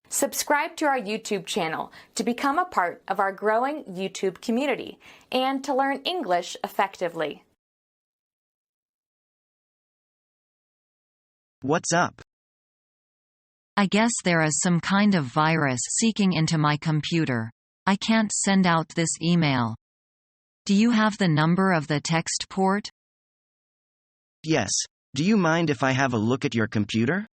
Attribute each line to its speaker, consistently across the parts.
Speaker 1: Subscribe to our YouTube channel to become a part of our growing YouTube community and to learn English effectively.
Speaker 2: What's up?
Speaker 3: I guess there is some kind of virus seeking into my computer. I can't send out this email. Do you have the number of the text port?
Speaker 2: Yes. Do you mind if I have a look at your computer?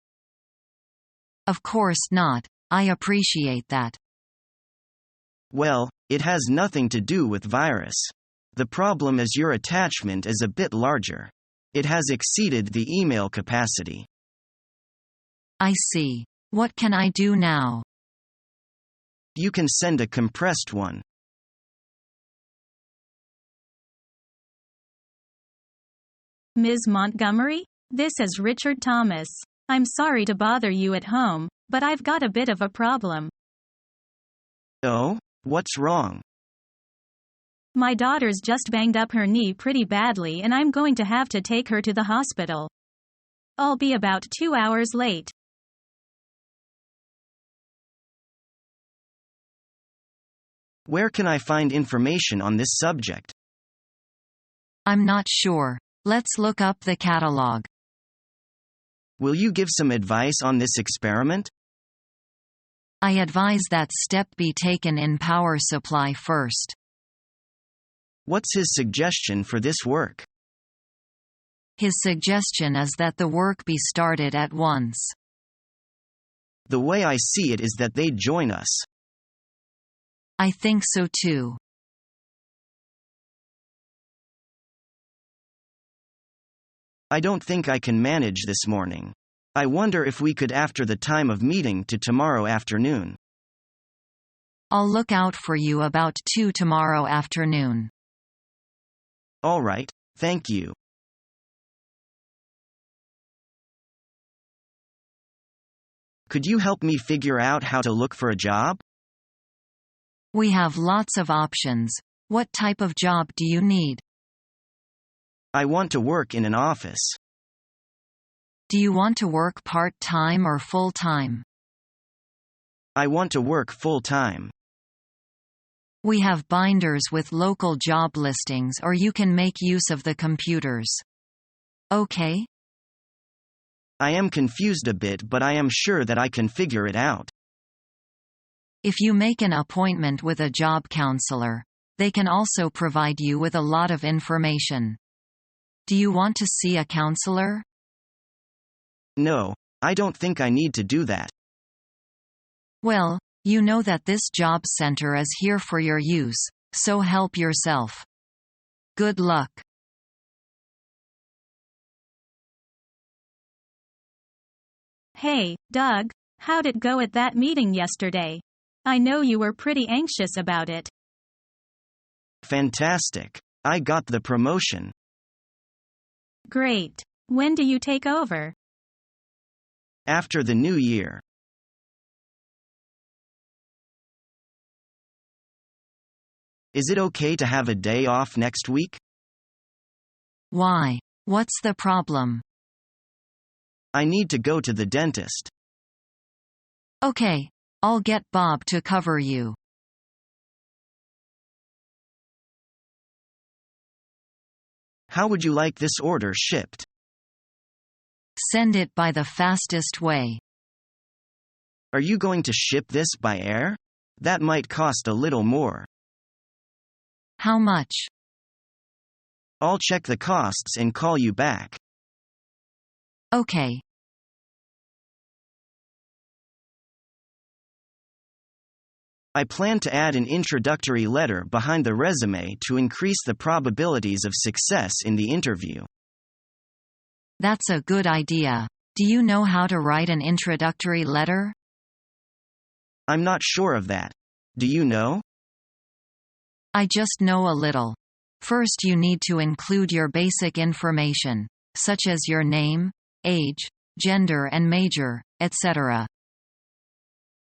Speaker 3: Of course not. I appreciate that.
Speaker 2: Well, it has nothing to do with virus. The problem is your attachment is a bit larger. It has exceeded the email capacity.
Speaker 3: I see. What can I do now?
Speaker 2: You can send a compressed one.
Speaker 4: Ms. Montgomery? This is Richard Thomas. I'm sorry to bother you at home, but I've got a bit of a problem.
Speaker 2: Oh? What's wrong?
Speaker 4: My daughter's just banged up her knee pretty badly and I'm going to have to take her to the hospital. I'll be about 2 hours late.
Speaker 2: Where can I find information on this subject?
Speaker 3: I'm not sure. Let's look up the catalog.
Speaker 2: Will you give some advice on this experiment?
Speaker 3: I advise that step be taken in power supply first.
Speaker 2: What's his suggestion for this work?
Speaker 3: His suggestion is that the work be started at once.
Speaker 2: The way I see it is that they join us.
Speaker 3: I think so too.
Speaker 2: I don't think I can manage this morning. I wonder if we could after the time of meeting to tomorrow afternoon.
Speaker 3: I'll look out for you about 2 tomorrow afternoon.
Speaker 2: All right, thank you. Could you help me figure out how to look for a job?
Speaker 3: We have lots of options. What type of job do you need?
Speaker 2: I want to work in an office.
Speaker 3: Do you want to work part-time or full-time?
Speaker 2: I want to work full-time.
Speaker 3: We have binders with local job listings or you can make use of the computers. Okay?
Speaker 2: I am confused a bit, but I am sure that I can figure it out.
Speaker 3: If you make an appointment with a job counselor, they can also provide you with a lot of information. Do you want to see a counselor?
Speaker 2: No, I don't think I need to do that.
Speaker 3: Well, you know that this job center is here for your use, so help yourself. Good luck.
Speaker 4: Hey, Doug, how'd it go at that meeting yesterday? I know you were pretty anxious about it.
Speaker 2: Fantastic. I got the promotion.
Speaker 4: Great. When do you take over?
Speaker 2: After the new year. Is it okay to have a day off next week?
Speaker 3: Why? What's the problem?
Speaker 2: I need to go to the dentist.
Speaker 3: Okay, I'll get Bob to cover you.
Speaker 2: How would you like this order shipped?
Speaker 3: Send it by the fastest way.
Speaker 2: Are you going to ship this by air? That might cost a little more.
Speaker 3: How much?
Speaker 2: I'll check the costs and call you back.
Speaker 3: Okay.
Speaker 2: I plan to add an introductory letter behind the resume to increase the probabilities of success in the interview.
Speaker 3: That's a good idea. Do you know how to write an introductory letter?
Speaker 2: I'm not sure of that. Do you know?
Speaker 3: I just know a little. First, you need to include your basic information, such as your name, age, gender and major, etc.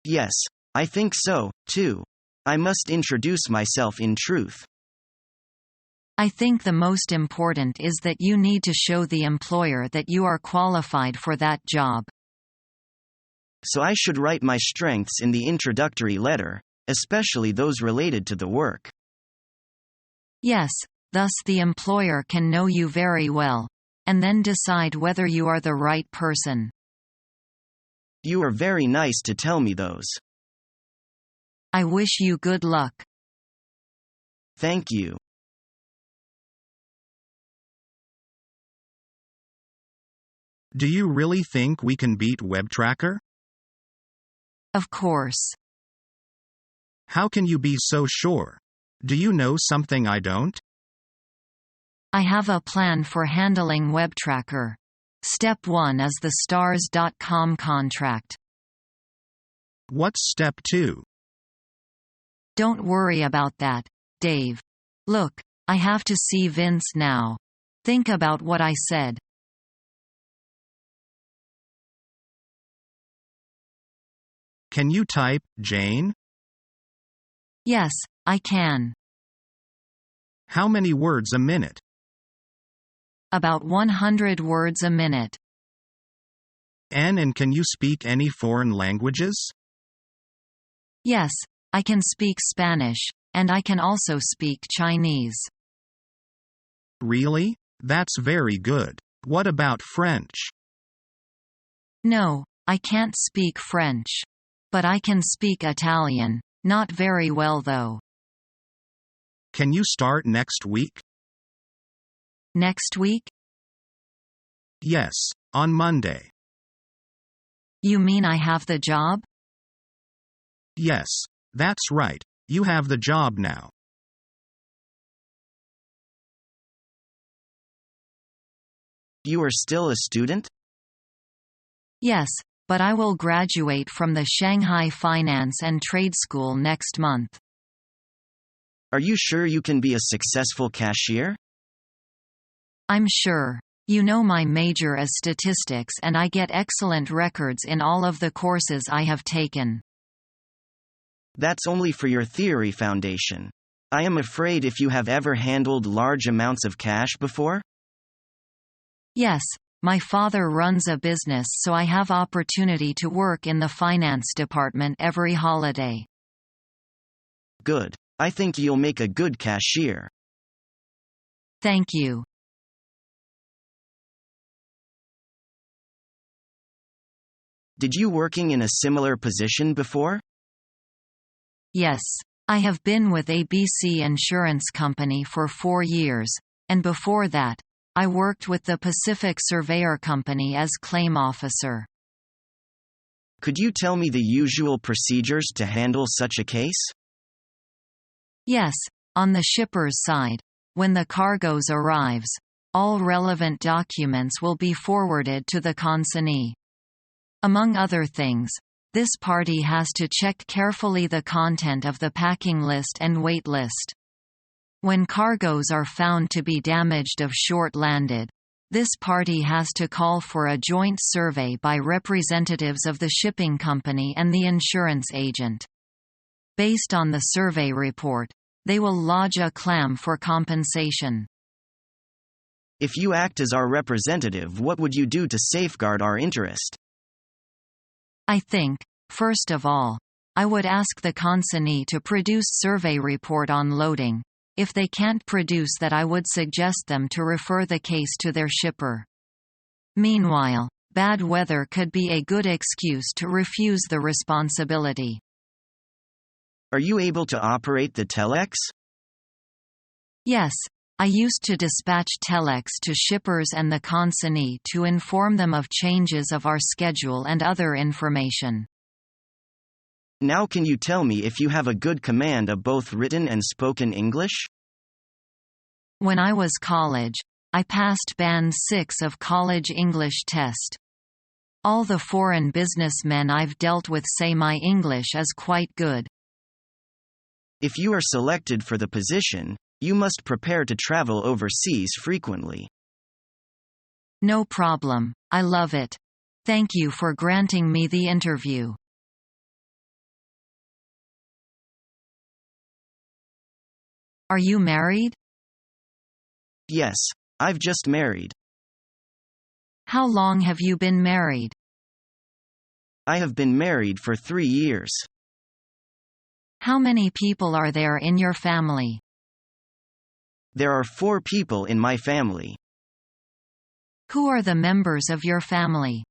Speaker 2: Yes, I think so, too. I must introduce myself in truth.
Speaker 3: I think the most important is that you need to show the employer that you are qualified for that job.
Speaker 2: So I should write my strengths in the introductory letter, especially those related to the work.
Speaker 3: Yes, thus the employer can know you very well, and then decide whether you are the right person.
Speaker 2: You are very nice to tell me those.
Speaker 3: I wish you good luck.
Speaker 2: Thank you.
Speaker 5: Do you really think we can beat WebTracker?
Speaker 3: Of course.
Speaker 5: How can you be so sure? Do you know something I don't?
Speaker 3: I have a plan for handling WebTracker. Step 1 is the Stars.com contract.
Speaker 5: What's step 2?
Speaker 3: Don't worry about that, Dave. Look, I have to see Vince now. Think about what I said.
Speaker 5: Can you type, Jane?
Speaker 3: Yes, I can.
Speaker 5: How many words a minute?
Speaker 3: About 100 words a minute.
Speaker 5: And can you speak any foreign languages?
Speaker 3: Yes, I can speak Spanish, and I can also speak Chinese.
Speaker 5: Really? That's very good. What about French?
Speaker 3: No, I can't speak French. But I can speak Italian, not very well though.
Speaker 5: Can you start next week?
Speaker 3: Next week?
Speaker 5: Yes, on Monday.
Speaker 3: You mean I have the job?
Speaker 5: Yes, that's right. You have the job now.
Speaker 2: You are still a student?
Speaker 3: Yes, but I will graduate from the Shanghai Finance and Trade School next month.
Speaker 2: Are you sure you can be a successful cashier?
Speaker 3: I'm sure. You know my major is statistics and I get excellent records in all of the courses I have taken.
Speaker 2: That's only for your theory foundation. I am afraid if you have ever handled large amounts of cash before?
Speaker 3: Yes, my father runs a business, so I have opportunity to work in the finance department every holiday.
Speaker 2: Good. I think you'll make a good cashier.
Speaker 3: Thank you.
Speaker 2: Did you working in a similar position before?
Speaker 3: Yes. I have been with ABC Insurance Company for 4 years, and before that, I worked with the Pacific Surveyor Company as claim officer.
Speaker 2: Could you tell me the usual procedures to handle such a case?
Speaker 3: Yes, on the shipper's side, when the cargoes arrives, all relevant documents will be forwarded to the consignee. Among other things, this party has to check carefully the content of the packing list and weight list. When cargoes are found to be damaged or short-landed, this party has to call for a joint survey by representatives of the shipping company and the insurance agent. Based on the survey report, they will lodge a claim for compensation.
Speaker 2: If you act as our representative, what would you do to safeguard our interest?
Speaker 3: I think, first of all, I would ask the consignee to produce survey report on loading. If they can't produce that, I would suggest them to refer the case to their shipper. Meanwhile, bad weather could be a good excuse to refuse the responsibility.
Speaker 2: Are you able to operate the telex?
Speaker 3: Yes, I used to dispatch telex to shippers and the consignee to inform them of changes of our schedule and other information.
Speaker 2: Now can you tell me if you have a good command of both written and spoken English?
Speaker 3: When I was college, I passed Band 6 of college English test. All the foreign businessmen I've dealt with say my English is quite good.
Speaker 2: If you are selected for the position, you must prepare to travel overseas frequently.
Speaker 3: No problem, I love it. Thank you for granting me the interview. Are you married?
Speaker 2: Yes, I've just married.
Speaker 3: How long have you been married?
Speaker 2: I have been married for 3 years.
Speaker 3: How many people are there in your family?
Speaker 2: There are 4 people in my family.
Speaker 3: Who are the members of your family?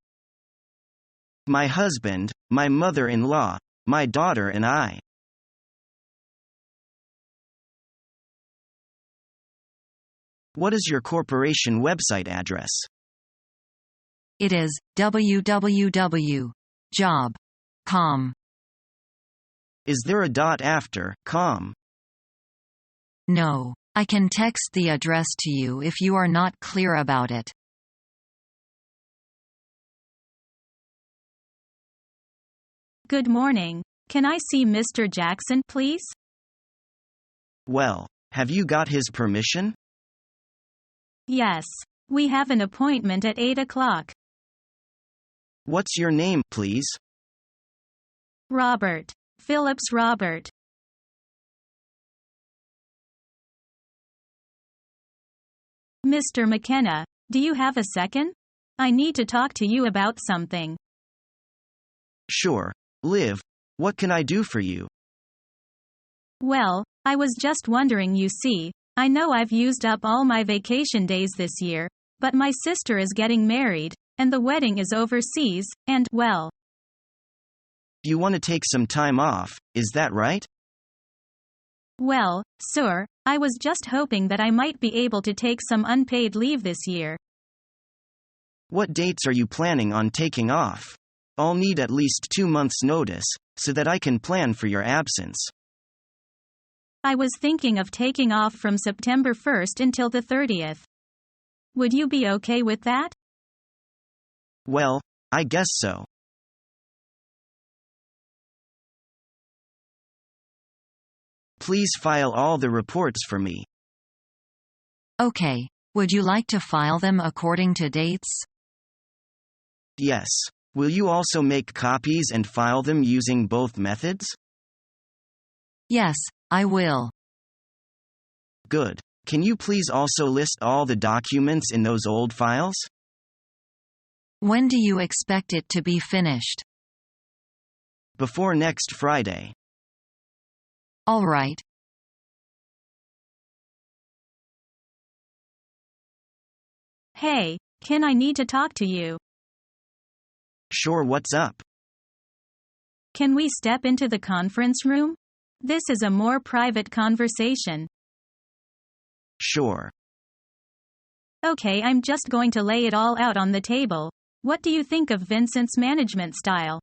Speaker 2: My husband, my mother-in-law, my daughter and I. What is your corporation website address?
Speaker 3: It is www.job.com.
Speaker 2: Is there a dot after .com?
Speaker 3: No. I can text the address to you if you are not clear about it.
Speaker 4: Good morning. Can I see Mr. Jackson, please?
Speaker 2: Well, have you got his permission?
Speaker 4: Yes. We have an appointment at 8 o'clock.
Speaker 2: What's your name, please?
Speaker 4: Robert. Phillips Robert. Mr. McKenna, do you have a second? I need to talk to you about something.
Speaker 2: Sure. Liv, what can I do for you?
Speaker 4: Well, I was just wondering, you see, I know I've used up all my vacation days this year, but my sister is getting married, and the wedding is overseas, and, well,
Speaker 2: You want to take some time off, is that right?
Speaker 4: well, sir, I was just hoping that I might be able to take some unpaid leave this year.
Speaker 2: What dates are you planning on taking off? I'll need at least 2 months' notice, so that I can plan for your absence.
Speaker 4: I was thinking of taking off from September 1st until the 30th. Would you be okay with that?
Speaker 2: Well, I guess so. Please file all the reports for me.
Speaker 3: Okay. Would you like to file them according to dates?
Speaker 2: Yes. Will you also make copies and file them using both methods?
Speaker 3: Yes, I will.
Speaker 2: Good. Can you please also list all the documents in those old files?
Speaker 3: When do you expect it to be finished?
Speaker 2: Before next Friday.
Speaker 3: All right.
Speaker 4: Hey, Ken, I need to talk to you.
Speaker 2: Sure, what's up?
Speaker 4: Can we step into the conference room? This is a more private conversation.
Speaker 2: Sure.
Speaker 4: Okay, I'm just going to lay it all out on the table. What do you think of Vincent's management style?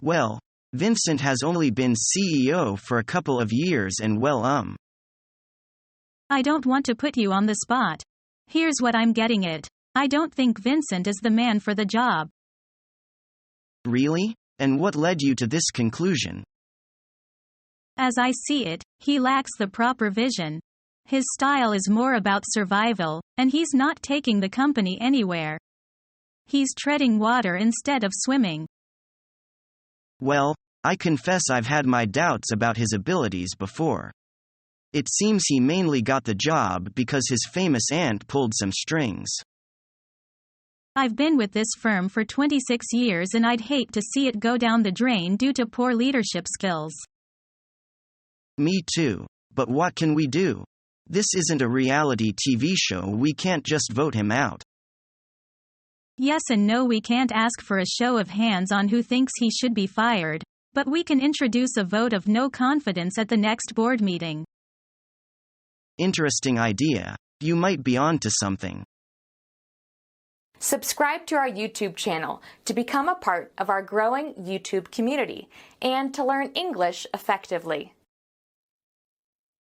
Speaker 2: Well, Vincent has only been CEO for a couple of years and
Speaker 4: I don't want to put you on the spot. Here's what I'm getting at. I don't think Vincent is the man for the job.
Speaker 2: Really? And what led you to this conclusion?
Speaker 4: As I see it, he lacks the proper vision. His style is more about survival, and he's not taking the company anywhere. He's treading water instead of swimming.
Speaker 2: Well, I confess I've had my doubts about his abilities before. It seems he mainly got the job because his famous aunt pulled some strings.
Speaker 4: I've been with this firm for 26 years and I'd hate to see it go down the drain due to poor leadership skills.
Speaker 2: Me too. But what can we do? This isn't a reality TV show, we can't just vote him out.
Speaker 4: Yes and no, we can't ask for a show of hands on who thinks he should be fired, but we can introduce a vote of no confidence at the next board meeting.
Speaker 2: Interesting idea. You might be onto something.
Speaker 1: Subscribe to our YouTube channel to become a part of our growing YouTube community and to learn English effectively.